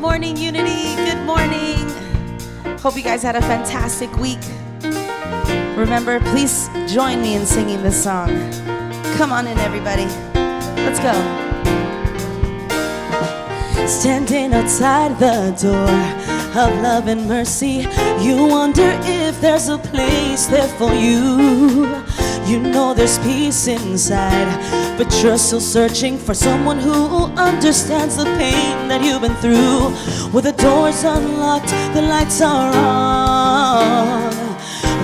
morning, Unity. Good morning. Hope you guys had a fantastic week. Remember, please join me in singing this song. Come on in, everybody. Let's go. Standing outside the door of love and mercy, you wonder if there's a place there for you. You know there's peace inside, but you're still searching for someone who understands the pain that you've been through. With the doors unlocked, the lights are on.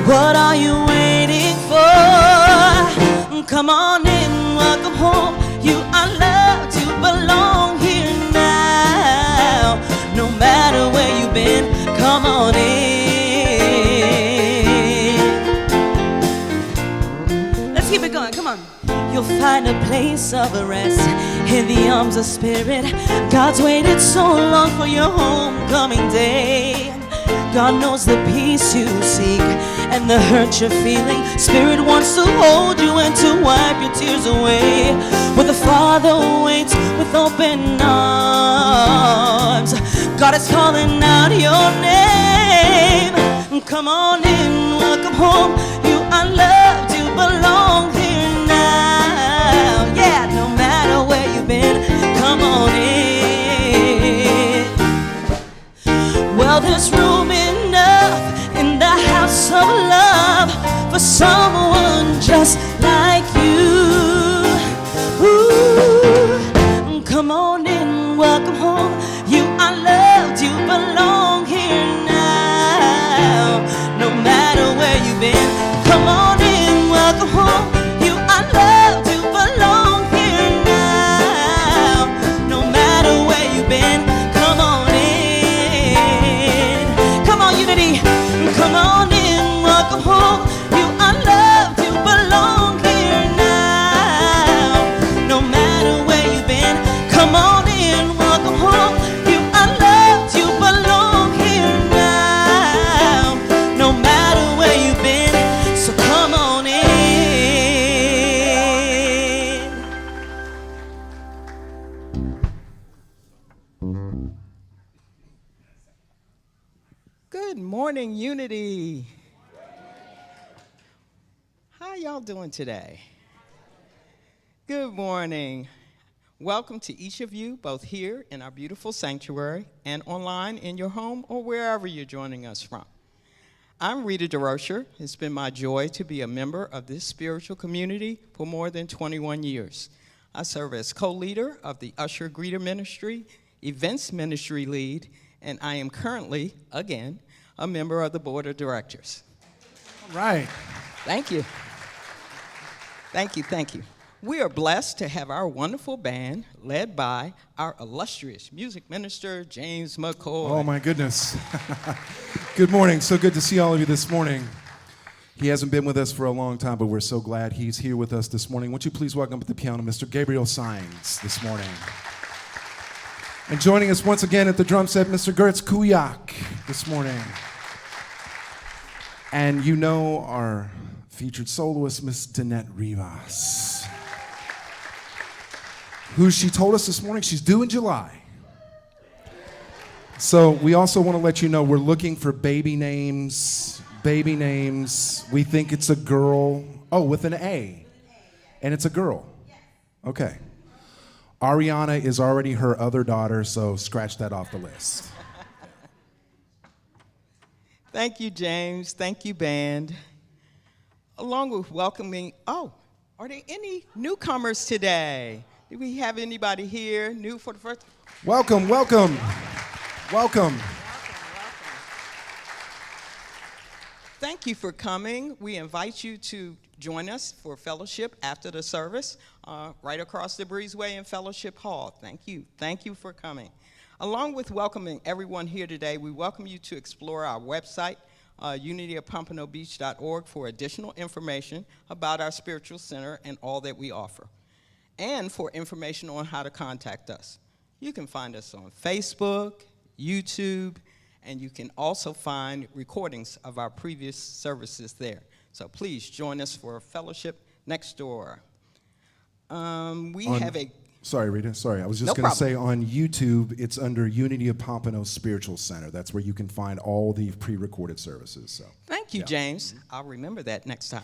What are you waiting for? Come on in, welcome home. You are loved, you belong here now. No matter where you've been, come on in. Let's keep it going, come on. You'll find a place of rest in the arms of spirit. God's waited so long for your homecoming day. God knows the peace you seek and the hurt you're feeling. Spirit wants to hold you and to wipe your tears away. But the Father waits with open arms. God is calling out your name. Come on in, welcome home. You are loved, you belong here now. Yeah, no matter where you've been, come on in. Well, there's room enough in the house of love for someone just like you. Ooh, come on in, welcome home. You are loved, you belong here now. No matter where you've been, come on in, welcome home. You are loved, you belong here now. No matter where you've been, come on in. Come on, Unity, come on in, welcome home. You are loved, you belong here now. No matter where you've been, come on in, welcome home. You are loved, you belong here now. No matter where you've been, so come on in. Good morning, Unity. How y'all doing today? Good morning. Welcome to each of you, both here in our beautiful sanctuary and online in your home or wherever you're joining us from. I'm Rita Durocher. It's been my joy to be a member of this spiritual community for more than 21 years. I serve as co-leader of the Usher Greeter Ministry, Events Ministry Lead, and I am currently, again, a member of the Board of Directors. All right. Thank you. Thank you, thank you. We are blessed to have our wonderful band led by our illustrious music minister, James McCoy. Oh, my goodness. Good morning. So good to see all of you this morning. He hasn't been with us for a long time, but we're so glad he's here with us this morning. Would you please welcome at the piano Mr. Gabriel Saientz this morning. And joining us once again at the drum set, Mr. Goetz Kujack this morning. And you know our featured soloist, Miss Deanette Rivas, who she told us this morning she's due in July. So we also want to let you know we're looking for baby names. We think it's a girl. Oh, with an A. And it's a girl. Okay. Ariana is already her other daughter, so scratch that off the list. Thank you, James. Thank you, band. Along with welcoming, are there any newcomers today? Do we have anybody here new for the first? Welcome. Thank you for coming. We invite you to join us for fellowship after the service, right across the breezeway in Fellowship Hall. Thank you. Thank you for coming. Along with welcoming everyone here today, we welcome you to explore our website, unityofpompanobeach.org, for additional information about our spiritual center and all that we offer, and for information on how to contact us. You can find us on Facebook, YouTube, and you can also find recordings of our previous services there. So please join us for a fellowship next door. We have a Sorry, Rita. Sorry. I was just No going to say problem. on YouTube, it's under Unity of Pompano Spiritual Center. That's where you can find all the pre-recorded services. So Thank you, James. I'll remember that next time.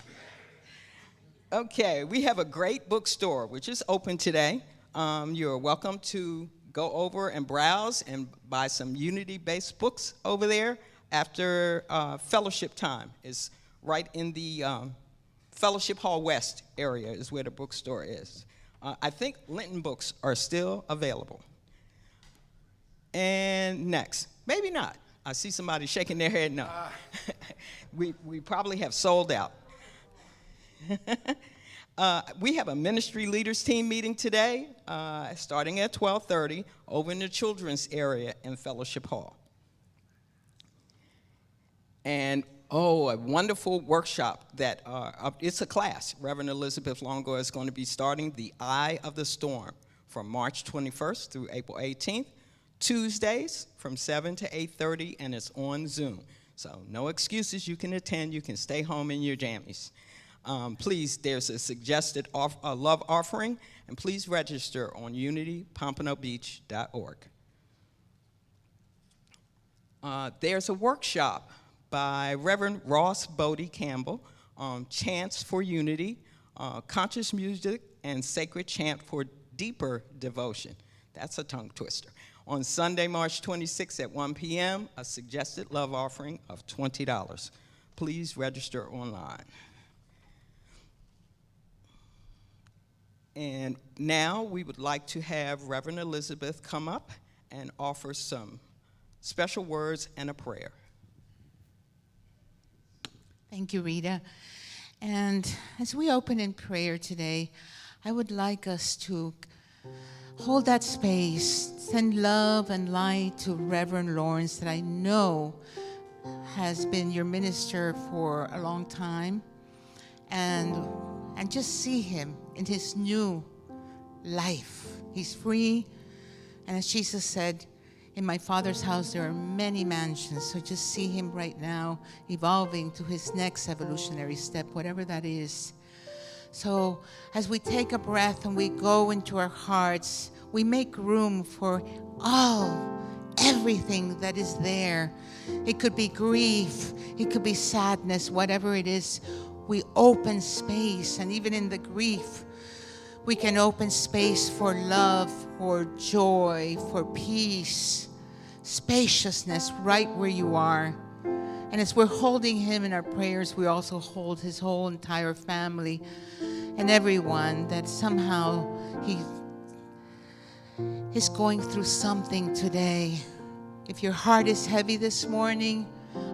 Okay, we have a great bookstore, which is open today. You're welcome to go over and browse and buy some Unity-based books over there after fellowship time. It's right in the Fellowship Hall West area is where the bookstore is. I think Linton books are still available. And next, maybe not. I see somebody shaking their head no. We probably have sold out. We have a ministry leaders team meeting today, starting at 12:30 over in the children's area in Fellowship Hall. And a wonderful workshop that, it's a class. Reverend Elizabeth Longo is going to be starting The Eye of the Storm from March 21st through April 18th, Tuesdays from 7 to 8:30, and it's on Zoom. So no excuses, you can attend, you can stay home in your jammies. Please, there's a suggested love offering, and please register on unitypompanobeach.org. There's a workshop by Reverend Ross Bodie Campbell on Chants for Unity, Conscious Music and Sacred Chant for Deeper Devotion. That's a tongue twister. On Sunday, March 26th at 1 p.m., a suggested love offering of $20. Please register online. And now we would like to have Reverend Elizabeth come up and offer some special words and a prayer. Thank you, Rita. And as we open in prayer today, I would like us to hold that space, send love and light to Reverend Lawrence that I know has been your minister for a long time, and just see him in his new life. He's free, and as Jesus said, in my Father's house there are many mansions, so just see him right now evolving to his next evolutionary step, whatever that is. So as we take a breath and we go into our hearts, we make room for everything that is there. It could be grief, it could be sadness, whatever it is. We open space, and even in the grief, we can open space for love, for joy, for peace, spaciousness right where you are. And as we're holding him in our prayers, we also hold his whole entire family and everyone that somehow he is going through something today. If your heart is heavy this morning,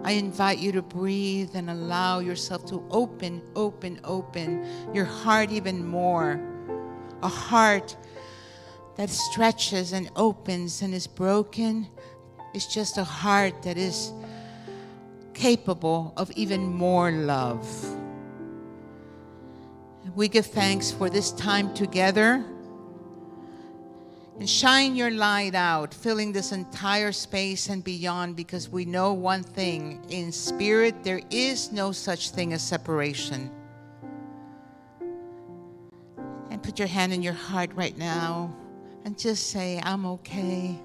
I invite you to breathe and allow yourself to open your heart even more. A heart that stretches and opens and is broken is just a heart that is capable of even more love. We give thanks for this time together. And shine your light out, filling this entire space and beyond, because we know one thing. In spirit, there is no such thing as separation. And put your hand in your heart right now and just say, I'm okay.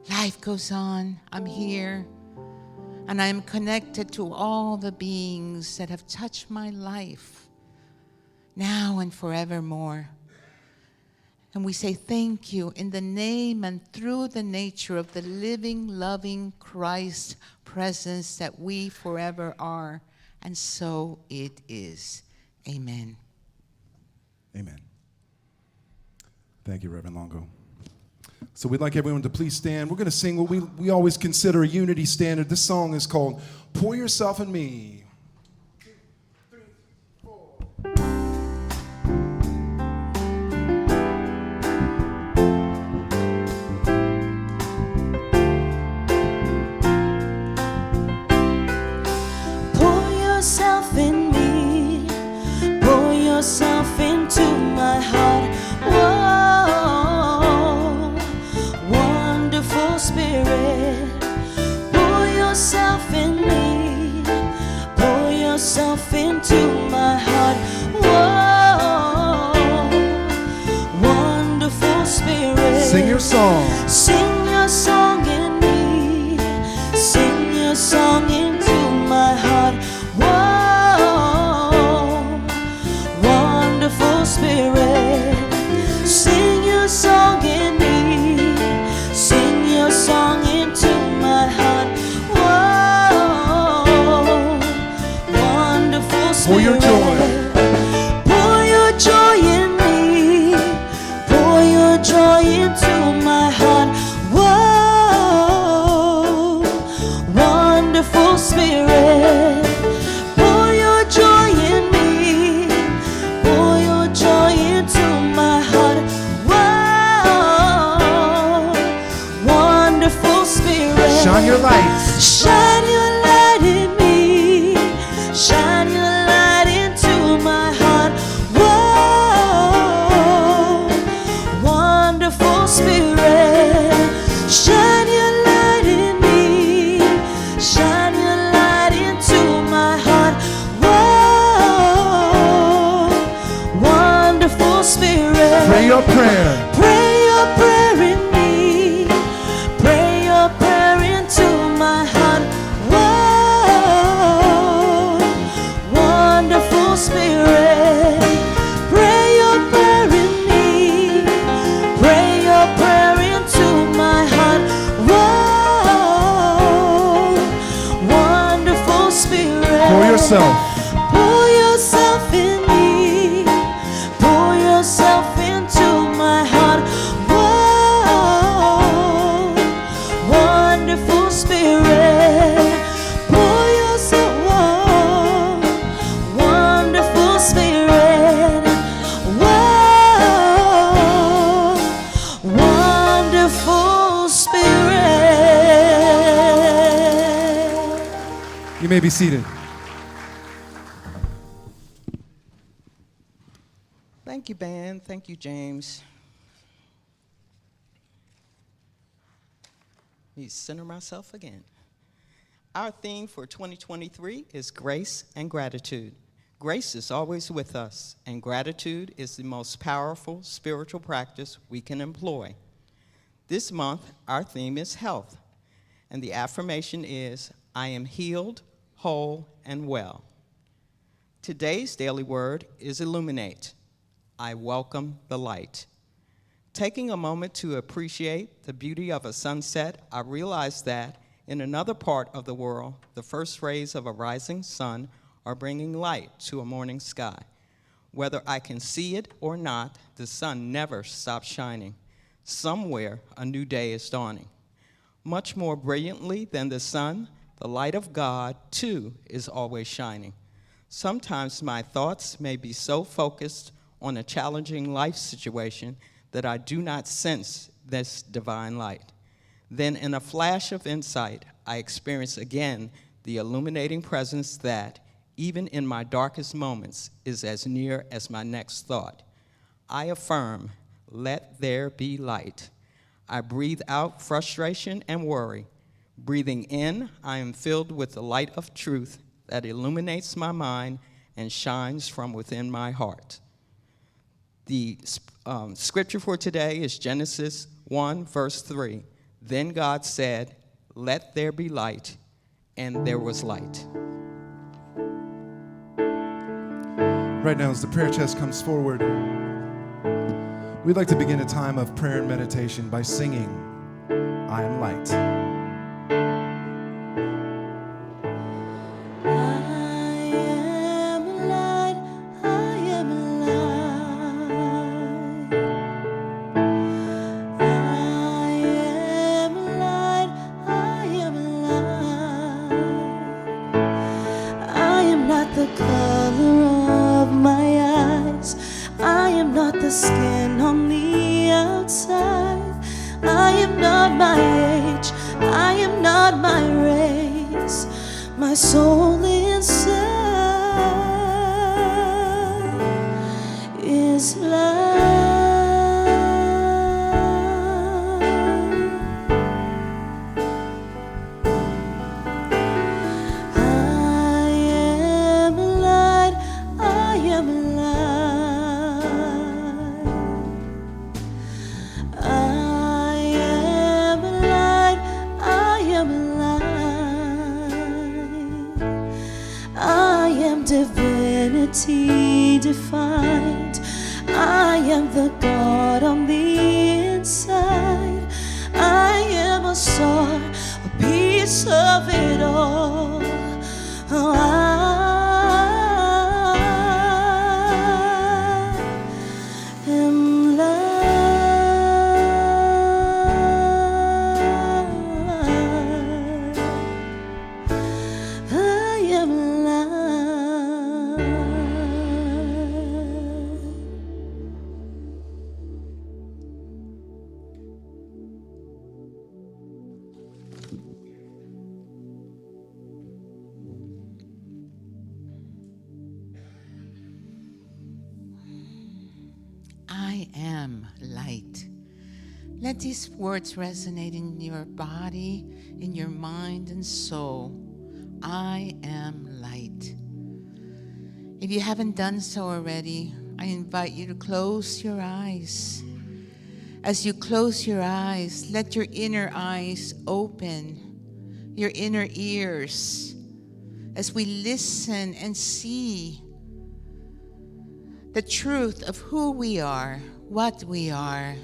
Life goes on. I'm here. And I am connected to all the beings that have touched my life now and forevermore. And we say thank you in the name and through the nature of the living, loving Christ presence that we forever are. And so it is. Amen. Amen. Thank you, Reverend Longo. So we'd like everyone to please stand. We're going to sing what we always consider a unity standard. This song is called Pour Yourself in Me. 2, 3, 4. Yourself in me, pour yourself into my heart. Whoa, wonderful Spirit, pour yourself in me, Sing your song. Sing your song in me. Sing your song into my heart. Whoa, wonderful Spirit. Sing your song in me. Sing your song into my heart. Whoa, wonderful Spirit. For your joy. Pour your joy in me. Pour your joy into my heart. Whoa, wonderful Spirit. Pour your joy in me. Pour your joy into my heart. Whoa, wonderful Spirit. Shine your lights. Shine your light in me. Shine your light into my heart. Whoa, wonderful Spirit. Shine your light in me. Shine your light into my heart. Whoa, wonderful Spirit. Pray your prayer. Pray your prayer in me. Pray your prayer into my heart. Whoa, wonderful Spirit. Pray your prayer in me. Pray your prayer into my heart. Whoa, wonderful Spirit. For yourself. Pour yourself in me. Pour yourself into my heart. Whoa, wonderful Spirit. Pour yourself, whoa, wonderful Spirit. Whoa, wonderful Spirit. You may be seated. Thank you, band. Thank you, James. Let me center myself again. Our theme for 2023 is grace and gratitude. Grace is always with us, and gratitude is the most powerful spiritual practice we can employ. This month, our theme is health, and the affirmation is, I am healed, whole, and well. Today's daily word is illuminate. I welcome the light. Taking a moment to appreciate the beauty of a sunset, I realized that in another part of the world, the first rays of a rising sun are bringing light to a morning sky. Whether I can see it or not, the sun never stops shining. Somewhere, a new day is dawning. Much more brilliantly than the sun, the light of God, too, is always shining. Sometimes my thoughts may be so focused on a challenging life situation that I do not sense this divine light. Then in a flash of insight, I experience again the illuminating presence that, even in my darkest moments, is as near as my next thought. I affirm, let there be light. I breathe out frustration and worry. Breathing in, I am filled with the light of truth that illuminates my mind and shines from within my heart. The scripture for today is Genesis 1, verse 3. Then God said, let there be light, and there was light. Right now, as the prayer chest comes forward, we'd like to begin a time of prayer and meditation by singing, I am light. The skin on the outside. I am not my age, I am not my race. My soul inside is light. I am light, I am light. I am light. Let these words resonate in your body, in your mind and soul. I am light. If you haven't done so already, I invite you to close your eyes. As you close your eyes, let your inner eyes open, your inner ears, as we listen and see the truth of who we are, what we are.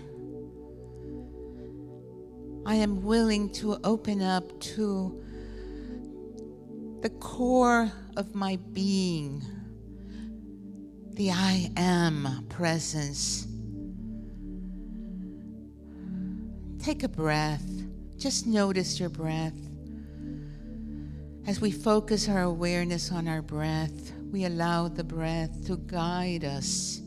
I am willing to open up to the core of my being, the I am presence. Take a breath. Just notice your breath. As we focus our awareness on our breath, we allow the breath to guide us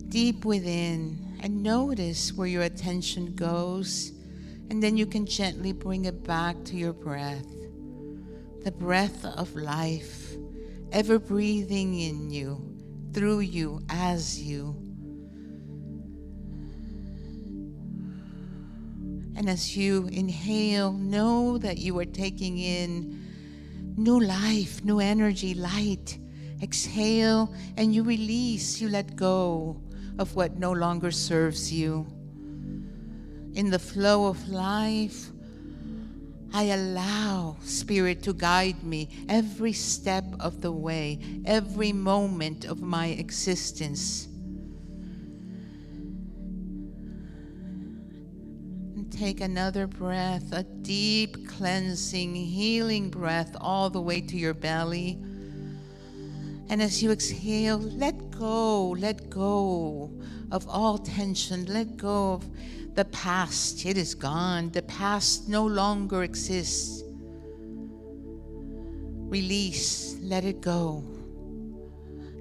deep within, and notice where your attention goes, and then you can gently bring it back to your breath. The breath of life, ever breathing in you, through you, as you. And as you inhale, know that you are taking in new life, new energy, light. Exhale, and you release, you let go of what no longer serves you. In the flow of life, I allow Spirit to guide me every step of the way, every moment of my existence. And take another breath, a deep cleansing, healing breath all the way to your belly. And as you exhale, let go of all tension, let go of the past. It is gone. The past no longer exists. Release, let it go.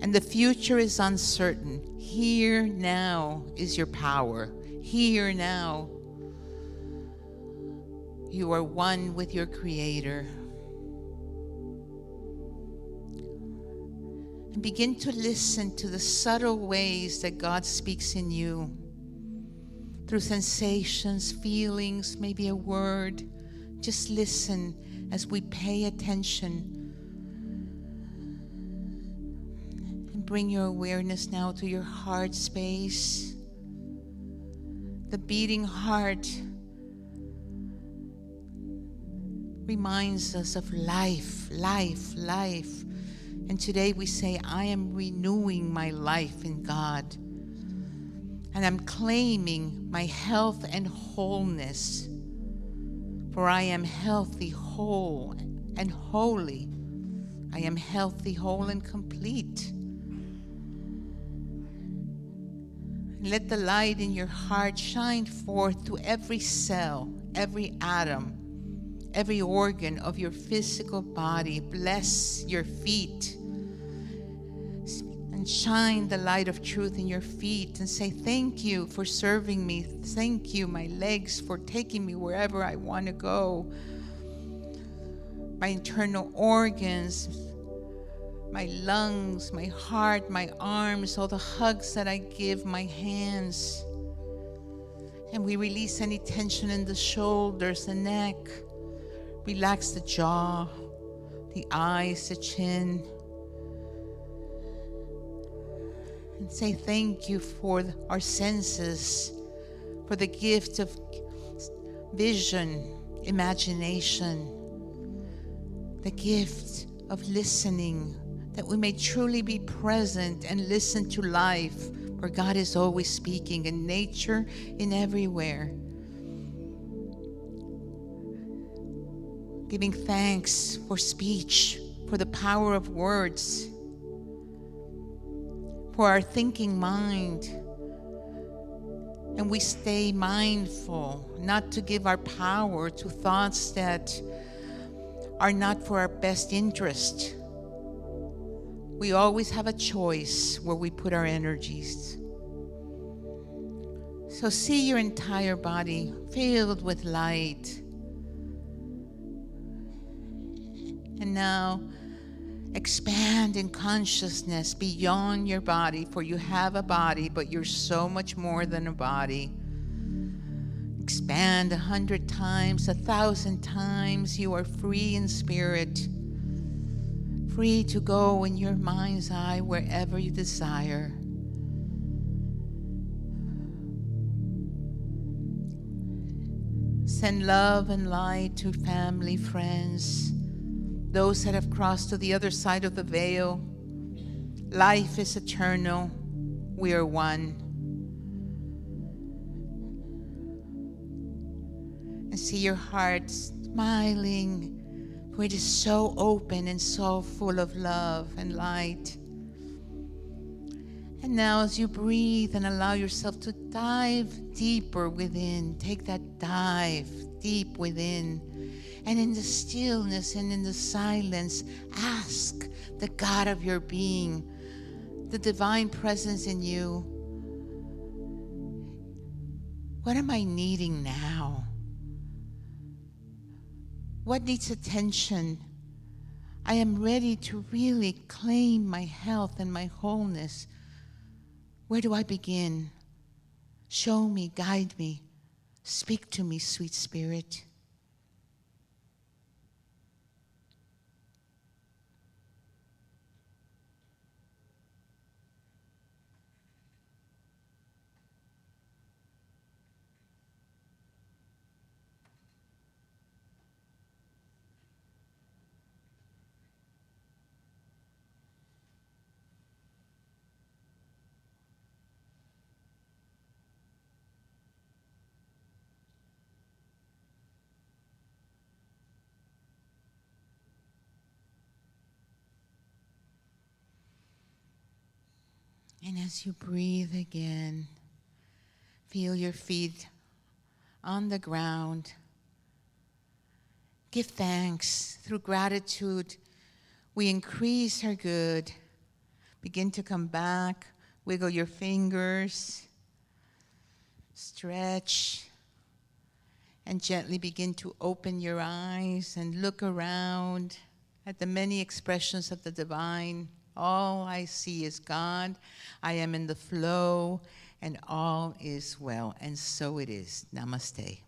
And the future is uncertain. Here now is your power. Here now, you are one with your Creator. And begin to listen to the subtle ways that God speaks in you. Through sensations, feelings, maybe a word. Just listen as we pay attention. And bring your awareness now to your heart space. The beating heart reminds us of life, life, life. And today we say, I am renewing my life in God. And I'm claiming my health and wholeness. For I am healthy, whole, and holy. I am healthy, whole, and complete. Let the light in your heart shine forth to every cell, every atom, every organ of your physical body. Bless your feet. And shine the light of truth in your feet and say, thank you for serving me. Thank you, my legs, for taking me wherever I want to go. My internal organs, my lungs, my heart, my arms, all the hugs that I give, my hands. And we release any tension in the shoulders, the neck. Relax the jaw, the eyes, the chin. And say thank you for our senses, for the gift of vision, imagination, the gift of listening, that we may truly be present and listen to life, for God is always speaking in nature, in everywhere. Giving thanks for speech, for the power of words, for our thinking mind. And we stay mindful not to give our power to thoughts that are not for our best interest. We always have a choice where we put our energies. So see your entire body filled with light. And now, Expand in consciousness beyond your body, for you have a body, but you're so much more than a body. Expand 100 times, 1,000 times. You are free in spirit, free to go in your mind's eye wherever you desire. Send love and light to family, friends, those that have crossed to the other side of the veil. Life is eternal. We are one. And see your heart smiling, for it is so open and so full of love and light. And now as you breathe and allow yourself to dive deeper within, take that dive deep within. And in the stillness and in the silence, ask the God of your being, the divine presence in you, what am I needing now? What needs attention? I am ready to really claim my health and my wholeness. Where do I begin? Show me, guide me, speak to me, sweet spirit. And as you breathe again, feel your feet on the ground. Give thanks. Through gratitude, we increase our good. Begin to come back. Wiggle your fingers. Stretch. And gently begin to open your eyes and look around at the many expressions of the divine. All I see is God. I am in the flow, and all is well. And so it is. Namaste.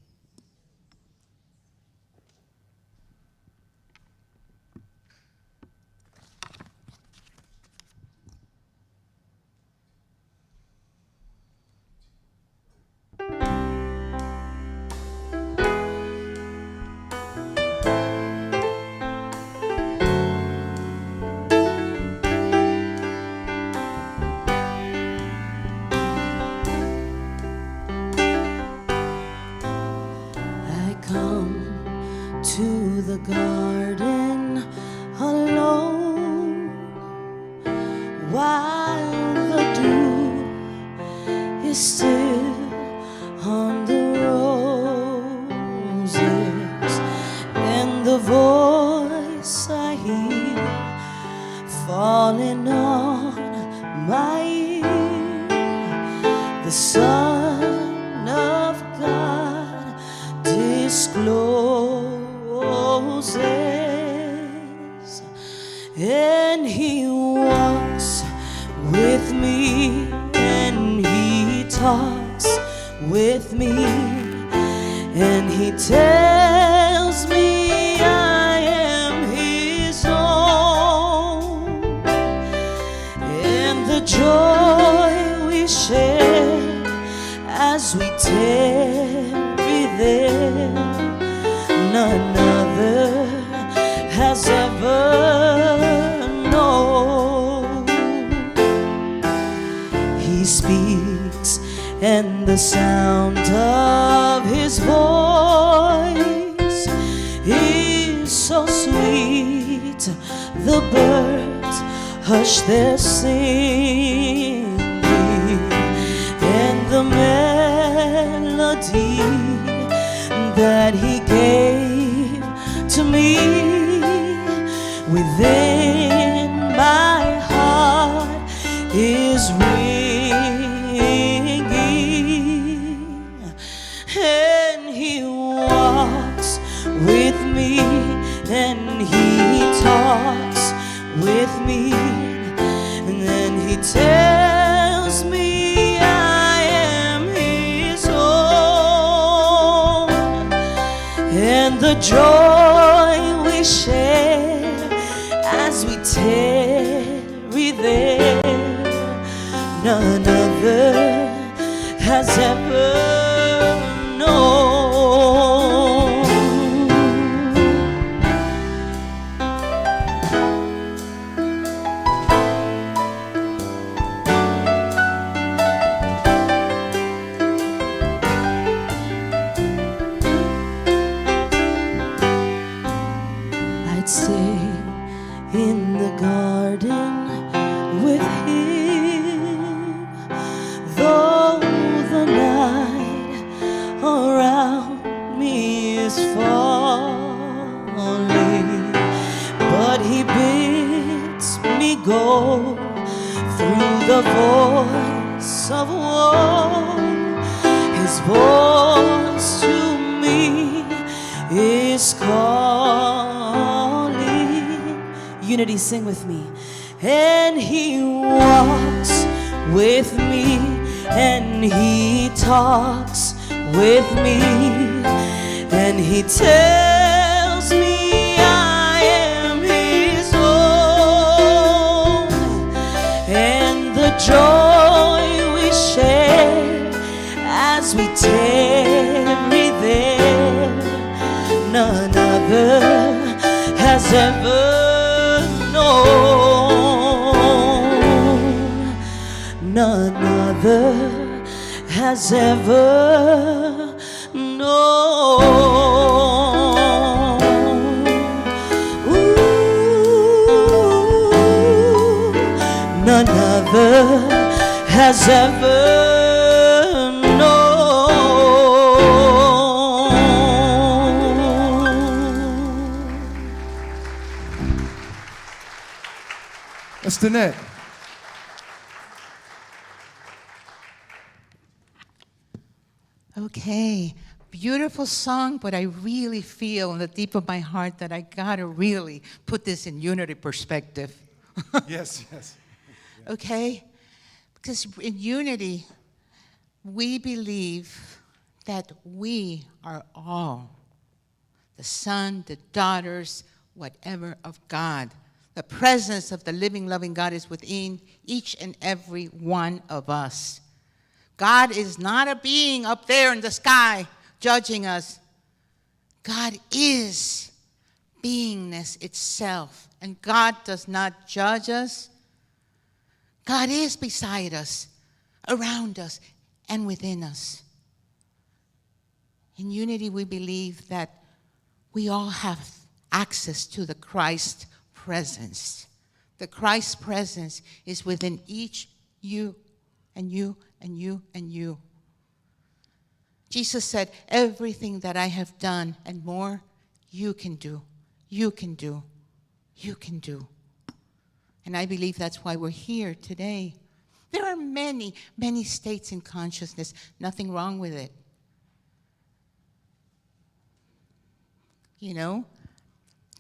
To the garden alone, while the dew is still on the roses, and the voice I hear falling on my ear, the Son of God discloses. And he walks with me, and he talks with me, and he tells me I am his own, and the joy we share as we tarry there, none other has ever known. He speaks, and the sound of his voice is so sweet. The birds hush their singing, and the melody that he gave to me within my heart is ringing, and he walks with me, and he talks with and the joy we share as we tarry there, none other has ever known. I'd stay in the garden with him, though the night around me is falling, but he bids me go through the voice of war. His voice to me is calling. Unity, sing with me. And he walks with me, and he talks with me, and he tells me I am his own, and the joy we share as we tarry there, none other has ever known, none other has ever known. Ooh, none other has ever known. That's Deanette. Okay, beautiful song, but I really feel in the deep of my heart that I gotta really put this in unity perspective. Yes, yes. Okay? Because in unity, we believe that we are all the son, the daughters, whatever of God. The presence of the living, loving God is within each and every one of us. God is not a being up there in the sky judging us. God is beingness itself, and God does not judge us. God is beside us, around us, and within us. In unity, we believe that we all have access to the Christ presence. The Christ presence is within each you and you and you and you. Jesus said, everything that I have done and more, you can do, you can do, you can do. And I believe that's why we're here today. There are many, many states in consciousness. Nothing wrong with it. You know,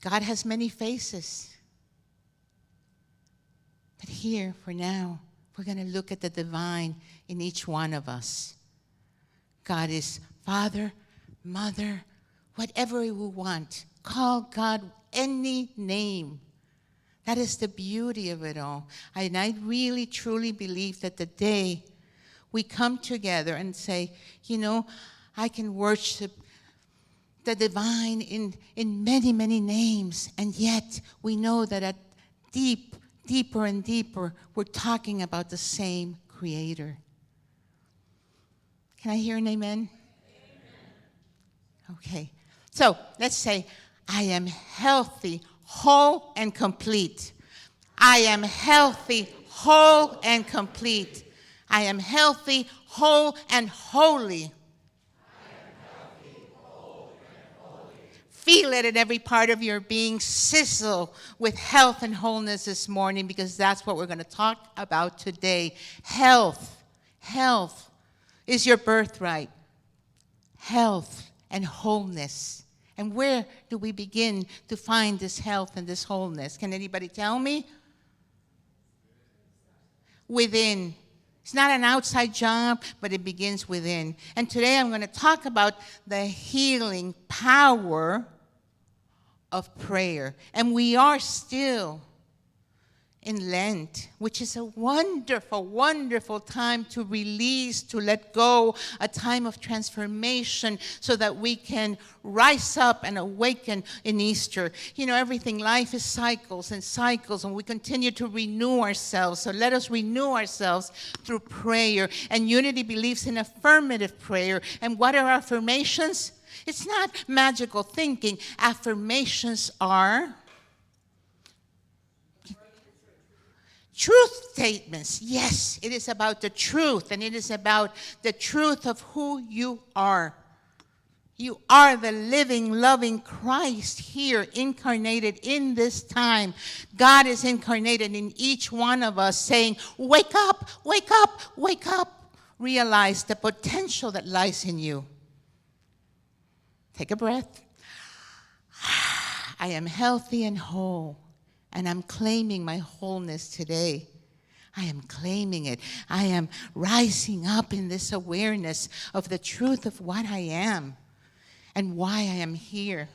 God has many faces. But here, for now, we're going to look at the divine in each one of us. God is Father, Mother, whatever we want. Call God any name. That is the beauty of it all. And I really, truly believe that the day we come together and say, you know, I can worship the divine in many, many names, and yet we know that at deeper and deeper, we're talking about the same Creator. Can I hear an amen? Amen. Okay. So let's say, I am healthy, whole, and complete. I am healthy, whole, and complete. I am healthy, whole, and holy. Feel it in every part of your being. Sizzle with health and wholeness this morning, because that's what we're going to talk about today. Health. Health is your birthright. Health and wholeness. And where do we begin to find this health and this wholeness? Can anybody tell me? Within. It's not an outside job, but it begins within. And today I'm going to talk about the healing power of prayer. And we are still in Lent, which is a wonderful, wonderful time to release, to let go, a time of transformation so that we can rise up and awaken in Easter. You know, everything, life is cycles and cycles, and we continue to renew ourselves. So let us renew ourselves through prayer. And Unity believes in affirmative prayer. And what are affirmations? It's not magical thinking. Affirmations are truth statements. Yes, it is about the truth, and it is about the truth of who you are. You are the living, loving Christ here, incarnated in this time. God is incarnated in each one of us, saying, wake up, wake up, wake up. Realize the potential that lies in you. Take a breath. I am healthy and whole. And I'm claiming my wholeness today. I am claiming it. I am rising up in this awareness of the truth of what I am and why I am here.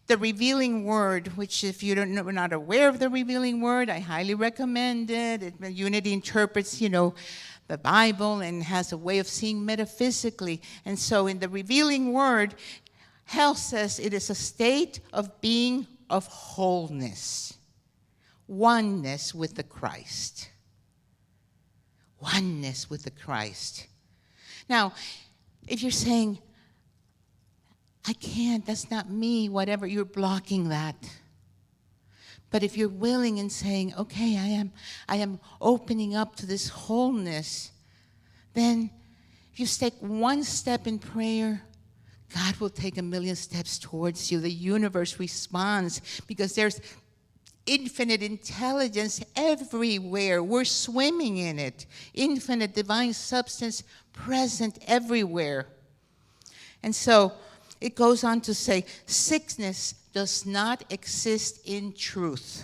The revealing word, which if you're not aware of the revealing word, I highly recommend it. Unity interprets, the Bible and has a way of seeing metaphysically. And so in the revealing word, hell says it is a state of being of wholeness, oneness with the Christ. Oneness with the Christ. Now, if you're saying, I can't, that's not me, whatever, you're blocking that. But if you're willing and saying, okay, I am opening up to this wholeness, then if you take one step in prayer, God will take 1,000,000 steps towards you. The universe responds because there's infinite intelligence everywhere. We're swimming in it. Infinite divine substance present everywhere. And so it goes on to say, sickness does not exist in truth.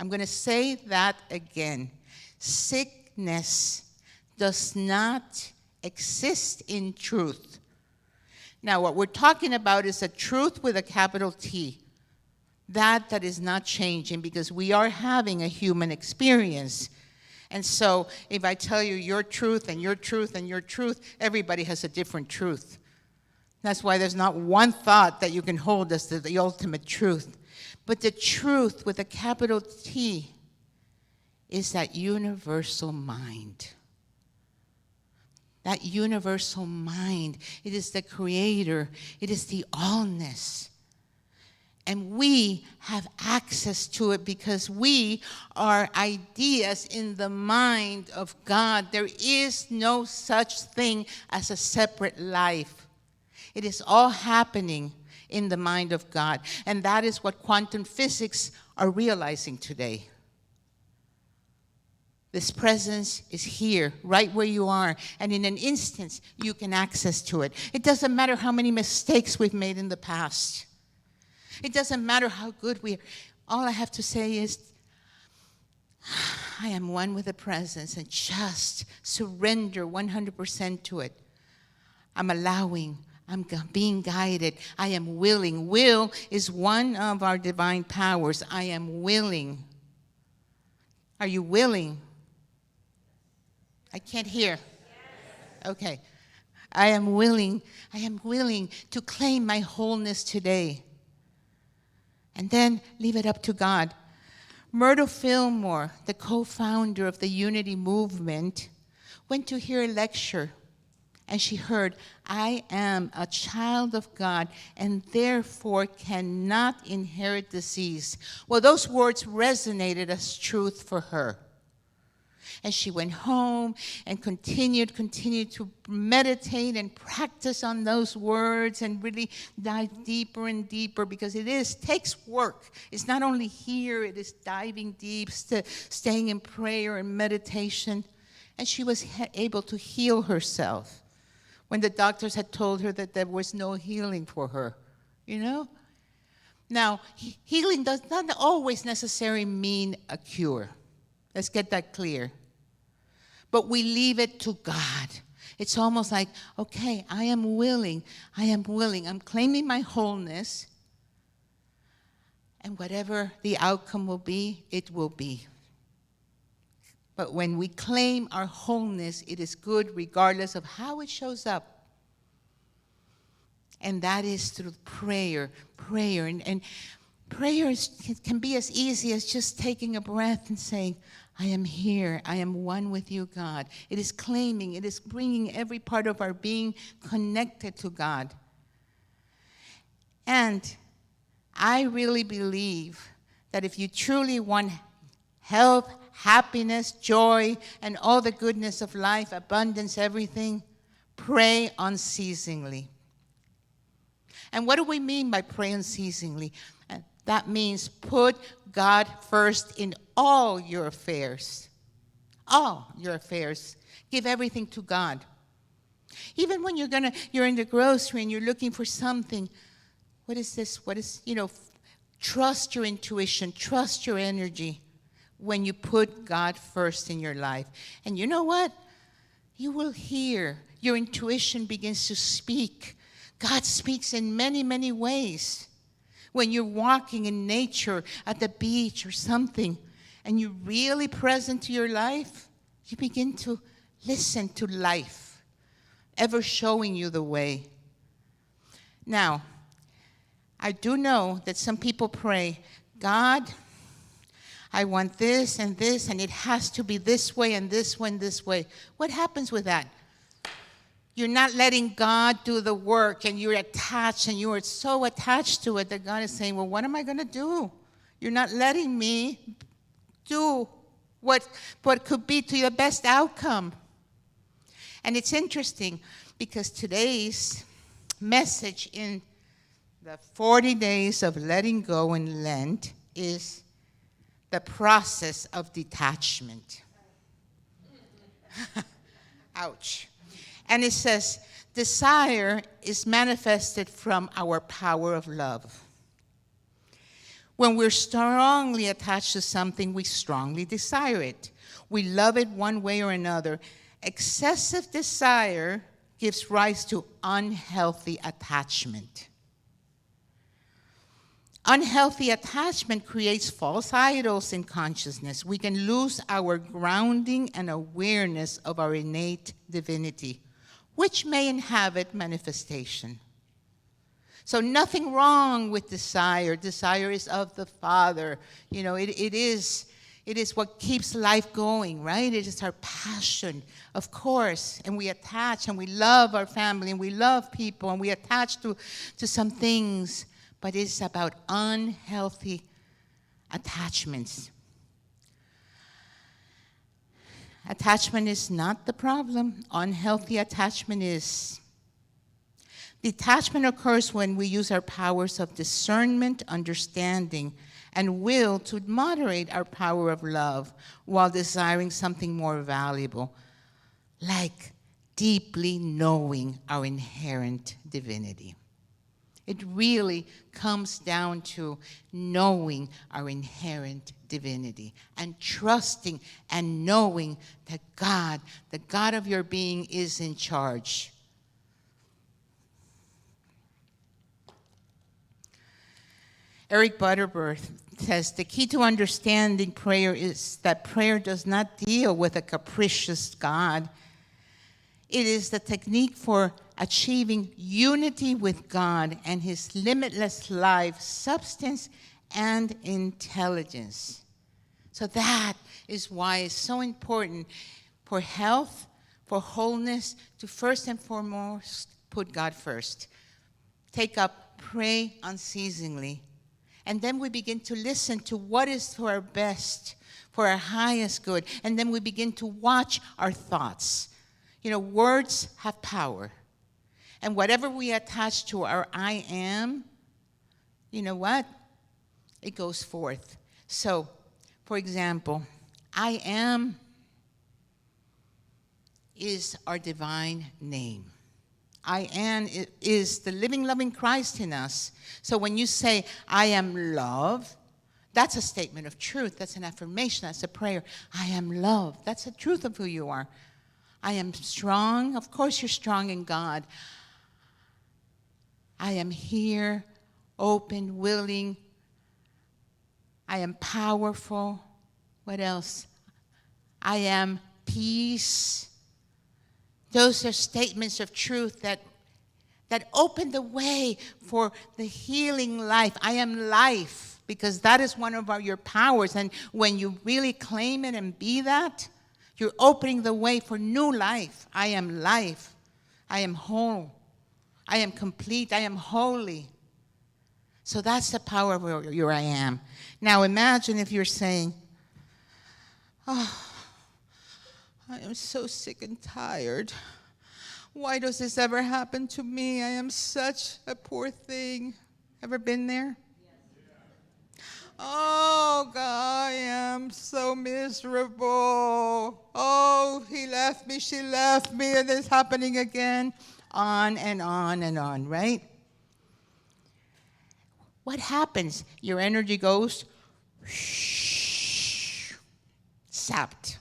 I'm going to say that again. Sickness does not exist in truth. Now, what we're talking about is a truth with a capital T. That is not changing because we are having a human experience. And so if I tell you your truth and your truth and your truth, everybody has a different truth. That's why there's not one thought that you can hold as the ultimate truth. But the truth with a capital T is that universal mind. That universal mind. It is the creator. It is the allness. And we have access to it because we are ideas in the mind of God. There is no such thing as a separate life. It is all happening in the mind of God. And that is what quantum physics are realizing today. This presence is here, right where you are. And in an instant, you can access to it. It doesn't matter how many mistakes we've made in the past. It doesn't matter how good we are. All I have to say is, I am one with the presence, and just surrender 100% to it. I'm allowing. I'm being guided. I am willing. Will is one of our divine powers. I am willing. Are you willing? I can't hear. Okay. I am willing to claim my wholeness today. And then leave it up to God. Myrtle Fillmore, the co-founder of the Unity Movement, went to hear a lecture. And she heard, I am a child of God and therefore cannot inherit disease. Well, those words resonated as truth for her. And she went home and continued to meditate and practice on those words and really dive deeper and deeper because takes work. It's not only here, it is diving deep, staying in prayer and meditation. And she was able to heal herself when the doctors had told her that there was no healing for her, Now, healing does not always necessarily mean a cure. Let's get that clear. but we leave it to God. It's almost like, okay, I am willing. I'm claiming my wholeness, and whatever the outcome will be, it will be. But when we claim our wholeness, it is good regardless of how it shows up. And that is through prayer. And prayer can be as easy as just taking a breath and saying, I am here. I am one with you, God. It is claiming. It is bringing every part of our being connected to God. And I really believe that if you truly want health, happiness, joy, and all the goodness of life, abundance, everything, pray unceasingly. And what do we mean by pray unceasingly? That means put God first in all your affairs. All your affairs. Give everything to God. Even when you're in the grocery and you're looking for something, what is this? Trust your intuition, trust your energy when you put God first in your life. And you know what? You will hear. Your intuition begins to speak. God speaks in many, many ways. When you're walking in nature, at the beach or something, and you're really present to your life, you begin to listen to life, ever showing you the way. Now, I do know that some people pray, God, I want this, and it has to be this way and this one this way. What happens with that? You're not letting God do the work, and you're attached, and you are so attached to it that God is saying, well, what am I going to do? You're not letting me do what could be to your best outcome. And it's interesting because today's message in the 40 days of letting go in Lent is the process of detachment. Ouch. And it says, desire is manifested from our power of love. When we're strongly attached to something, we strongly desire it. We love it one way or another. Excessive desire gives rise to unhealthy attachment. Unhealthy attachment creates false idols in consciousness. We can lose our grounding and awareness of our innate divinity, which may inhabit manifestation. So nothing wrong with desire. Desire is of the Father. You know, it is what keeps life going, right? It is our passion, of course. And we attach and we love our family and we love people and we attach to some things. But it's about unhealthy attachments. Attachment is not the problem. Unhealthy attachment is. Detachment occurs when we use our powers of discernment, understanding, and will to moderate our power of love while desiring something more valuable, like deeply knowing our inherent divinity. It really comes down to knowing our inherent divinity and trusting and knowing that God, the God of your being, is in charge. Eric Butterworth says, the key to understanding prayer is that prayer does not deal with a capricious God. It is the technique for achieving unity with God and his limitless life, substance, and intelligence. So that is why it's so important for health, for wholeness, to first and foremost put God first. Take up, pray unceasingly. And then we begin to listen to what is for our best, for our highest good. And then we begin to watch our thoughts. You know, words have power. And whatever we attach to our I am, you know what? It goes forth. So, for example, I am is our divine name. I am is the living, loving Christ in us. So when you say, I am love, That's a statement of truth. That's an affirmation. That's a prayer. I am loved. That's the truth of who you are. I am strong. Of course you're strong in God. I am here, open, willing. I am powerful. What else? I am peace. Those are statements of truth that open the way for the healing life. I am life, because that is one of your powers. And when you really claim it and be that, you're opening the way for new life. I am life. I am whole. I am complete. I am holy. So that's the power of your I am. Now imagine if you're saying, oh, I am so sick and tired. Why does this ever happen to me? I am such a poor thing. Ever been there? Oh, God, I am so miserable. Oh, he left me, she left me, and it's happening again. On and on and on, right? What happens? Your energy goes sapped,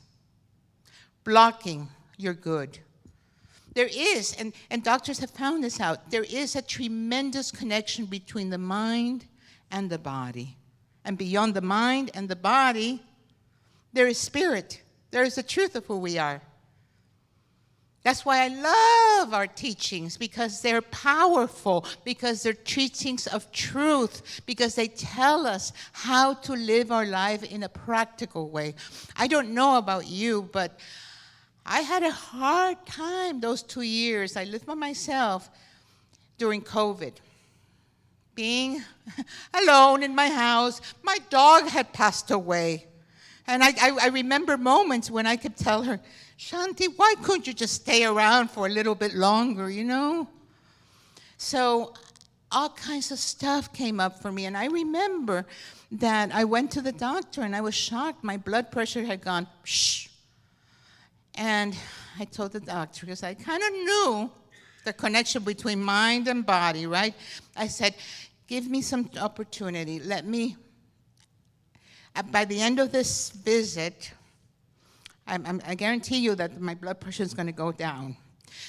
blocking your good. There is, and doctors have found this out, there is a tremendous connection between the mind and the body. And beyond the mind and the body, there is spirit. There is the truth of who we are. That's why I love our teachings, because they're powerful, because they're teachings of truth, because they tell us how to live our life in a practical way. I don't know about you, but I had a hard time those 2 years. I lived by myself during COVID. Being alone in my house, my dog had passed away. And I remember moments when I could tell her, Shanti, why couldn't you just stay around for a little bit longer, you know? So all kinds of stuff came up for me. And I remember that I went to the doctor and I was shocked. My blood pressure had gone, shh. And I told the doctor, because I kind of knew the connection between mind and body, right? I said, give me some opportunity. Let me, by the end of this visit, I guarantee you that my blood pressure is going to go down.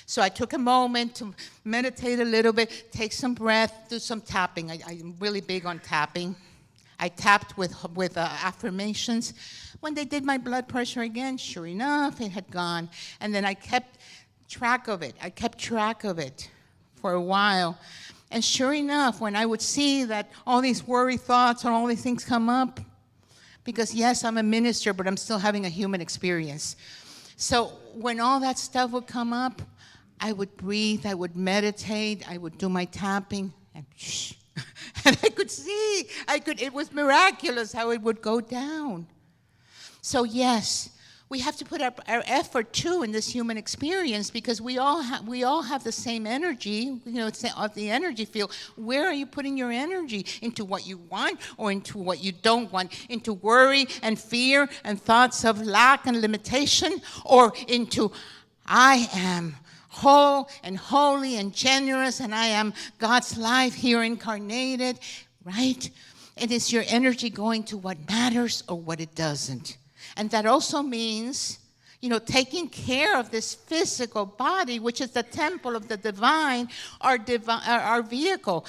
So I took a moment to meditate a little bit, take some breath, do some tapping. I'm really big on tapping. I tapped with affirmations. When they did my blood pressure again, sure enough, it had gone. And then I kept track of it. I kept track of it for a while. And sure enough, when I would see that all these worry thoughts and all these things come up, because yes, I'm a minister, but I'm still having a human experience. So when all that stuff would come up, I would breathe, I would meditate, I would do my tapping, and shh. And I could see, it was miraculous how it would go down. So yes, we have to put our effort too in this human experience, because we all have the same energy. You know, it's the energy field. Where are you putting your energy? Into what you want or into what you don't want? Into worry and fear and thoughts of lack and limitation, or into I am whole and holy and generous, and I am God's life here incarnated, right? And is your energy going to what matters or what it doesn't? And that also means, you know, taking care of this physical body, which is the temple of the divine, our vehicle.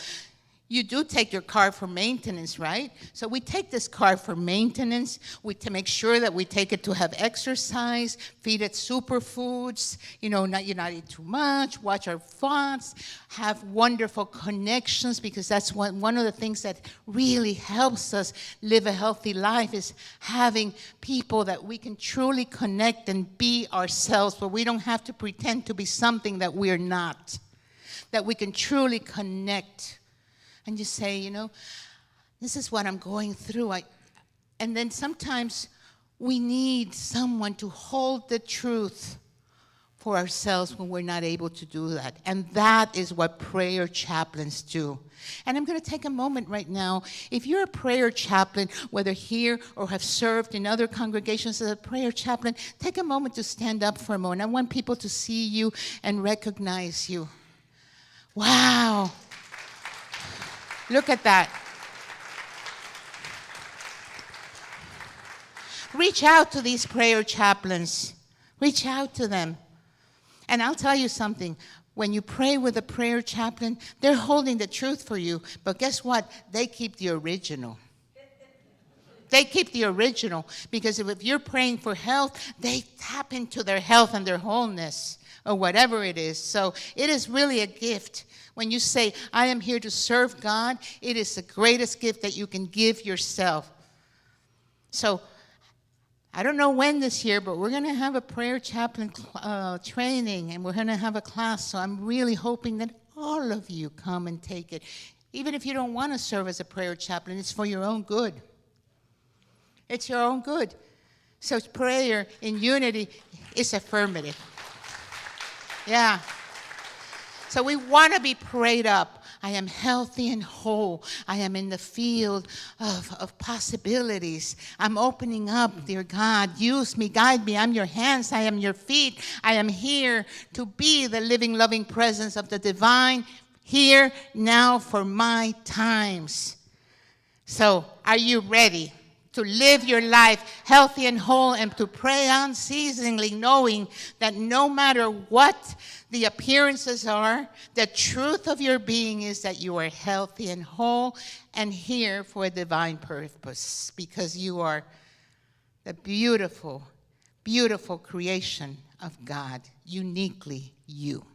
You do take your car for maintenance, right? So we take this car for maintenance. To make sure that we take it to have exercise, feed it superfoods, you know, not eat too much, watch our thoughts, have wonderful connections, because that's one of the things that really helps us live a healthy life, is having people that we can truly connect and be ourselves, but we don't have to pretend to be something that we're not, that we can truly connect. And you say, you know, this is what I'm going through. And then sometimes we need someone to hold the truth for ourselves when we're not able to do that. And that is what prayer chaplains do. And I'm going to take a moment right now. If you're a prayer chaplain, whether here or have served in other congregations as a prayer chaplain, take a moment to stand up for a moment. I want people to see you and recognize you. Wow. Look at that. Reach out to these prayer chaplains. Reach out to them. And I'll tell you something. When you pray with a prayer chaplain, they're holding the truth for you. But guess what? They keep the original. They keep the original. Because if you're praying for health, they tap into their health and their wholeness, or whatever it is. So it is really a gift. When you say, I am here to serve God, it is the greatest gift that you can give yourself. So I don't know when this year, but we're going to have a prayer chaplain training, and we're going to have a class. So I'm really hoping that all of you come and take it. Even if you don't want to serve as a prayer chaplain, it's for your own good. It's your own good. So prayer in unity is affirmative. Yeah. So we want to be prayed up. I am healthy and whole. I am in the field of possibilities. I'm opening up, dear God. Use me, guide me. I'm your hands. I am your feet. I am here to be the living, loving presence of the divine here, now, for my times. So are you ready to live your life healthy and whole and to pray unceasingly, knowing that no matter what the appearances are, the truth of your being is that you are healthy and whole and here for a divine purpose, because you are the beautiful, beautiful creation of God, uniquely you.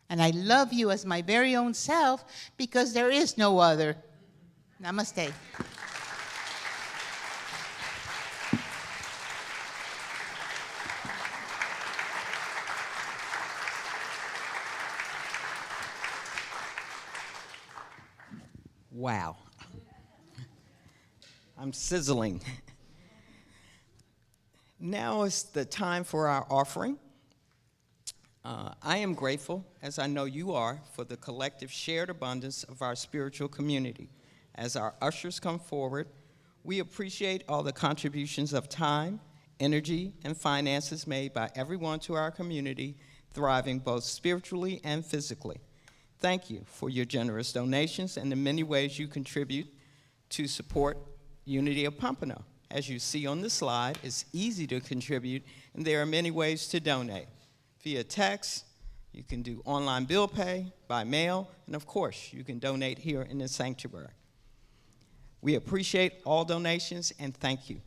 And I love you as my very own self because there is no other. Namaste. Wow. I'm sizzling. Now is the time for our offering. I am grateful, as I know you are, for the collective shared abundance of our spiritual community. As our ushers come forward, we appreciate all the contributions of time, energy, and finances made by everyone to our community, thriving both spiritually and physically. Thank you for your generous donations and the many ways you contribute to support Unity of Pompano. As you see on the slide, it's easy to contribute, and there are many ways to donate. Via text, you can do online bill pay, by mail, and of course, you can donate here in the sanctuary. We appreciate all donations, and thank you.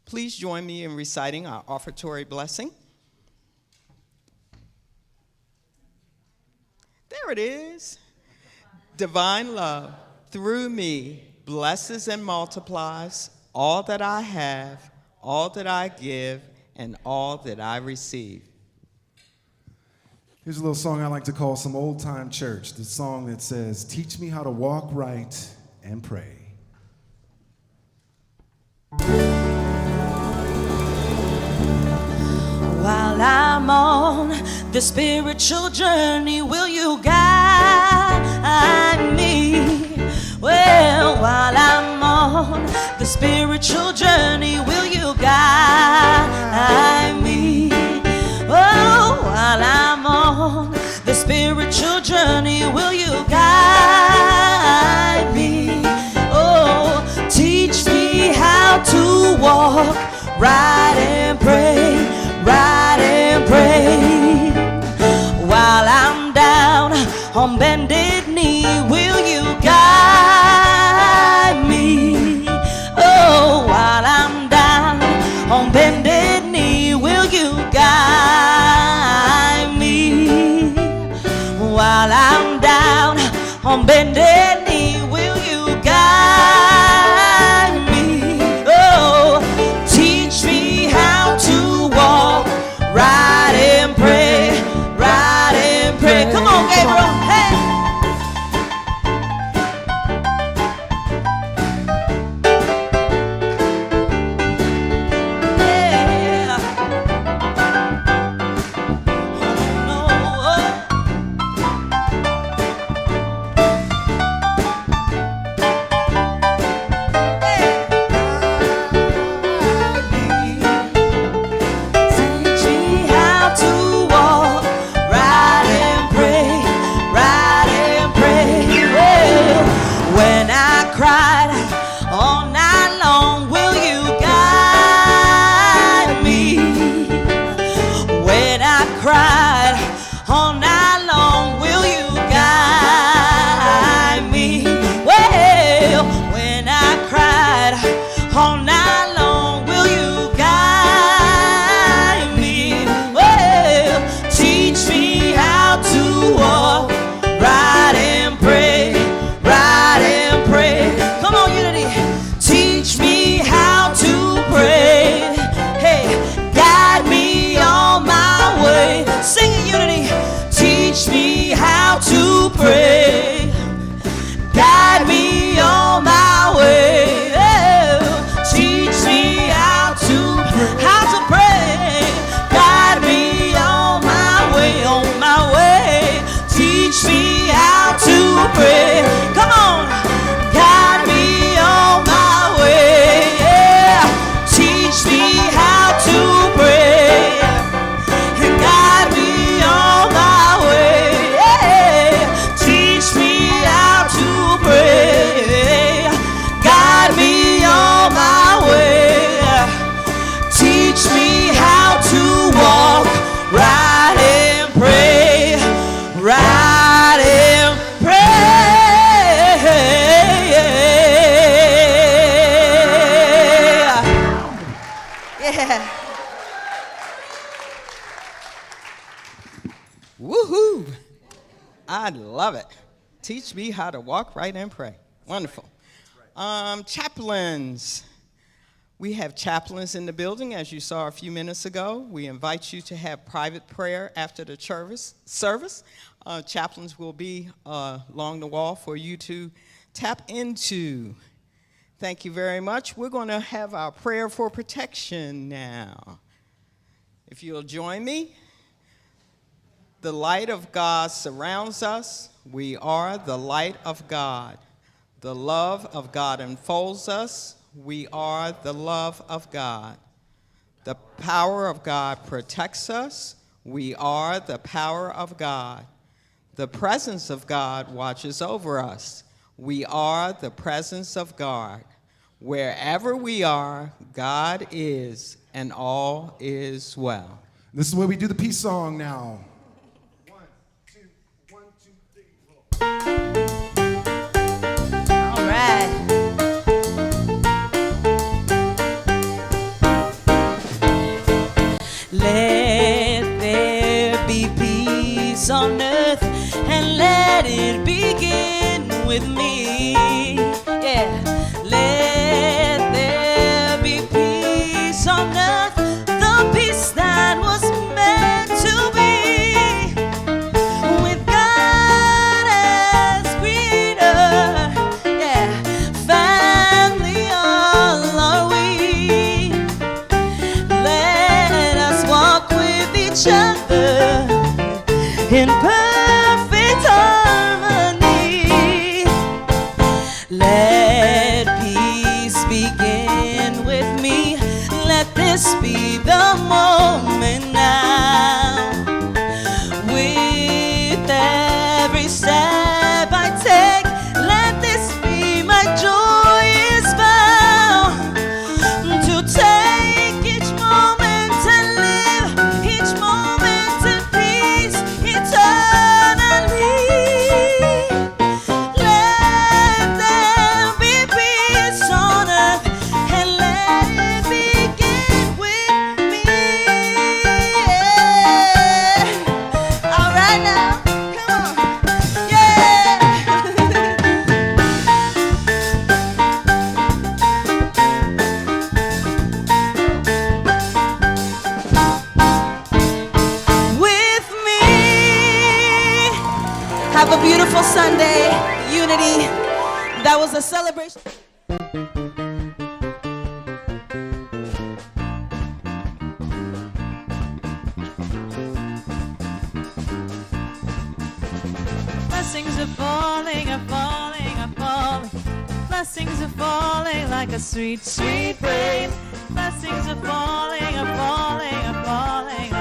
Please join me in reciting our offertory blessing. There it is. Divine love, through me, blesses and multiplies all that I have, all that I give, and all that I receive. Here's a little song I like to call Some Old Time Church, the song that says, teach me how to walk right and pray. While I'm on the spiritual journey, will you guide me? Well, while I'm on the spiritual journey, will you guide me? Oh, while I'm on the spiritual journey, will you guide me? Oh, teach me how to walk right and pray, right and pray. While I'm down on bended knee, will you guide me? Oh, while I'm down on bended knee, will you guide me? While I'm down on bended knee, will you guide me? Oh, teach me how to walk right and pray, right and pray. Come on, Gabriel. Hey. Yeah. Oh, no. Teach me how to walk right and pray, right Yeah. Woohoo! I love it. Teach me how to walk right and pray. Wonderful. Chaplains. We have chaplains in the building, as you saw a few minutes ago. We invite you to have private prayer after the service. Chaplains will be along the wall for you to tap into. Thank you very much. We're going to have our prayer for protection now. If you'll join me. The light of God surrounds us. We are the light of God. The love of God enfolds us. We are the love of God. The power of God protects us. We are the power of God. The presence of God watches over us. We are the presence of God. Wherever we are, God is, and all is well. This is where we do the peace song now. 1, 2, 1, 2, 3, 4. All right. Let there be peace on earth, and let it begin with me. Yeah. Let there be peace on earth, the peace that was meant to be. With God as creator, yeah, family all are we. Let us walk with each other in perfect harmony. Let peace begin with me. Let this be the moment now. With every step I take, let this be my joyous vow. To take each moment and live each moment in peace eternally. Let there be peace on earth, and let it begin with me. Yeah. All right now, come on. Yeah. With me. Have a beautiful Sunday, unity. That was a celebration. Blessings are falling, are falling, are falling. Blessings are falling like a sweet, sweet rain. Blessings are falling, are falling, are falling,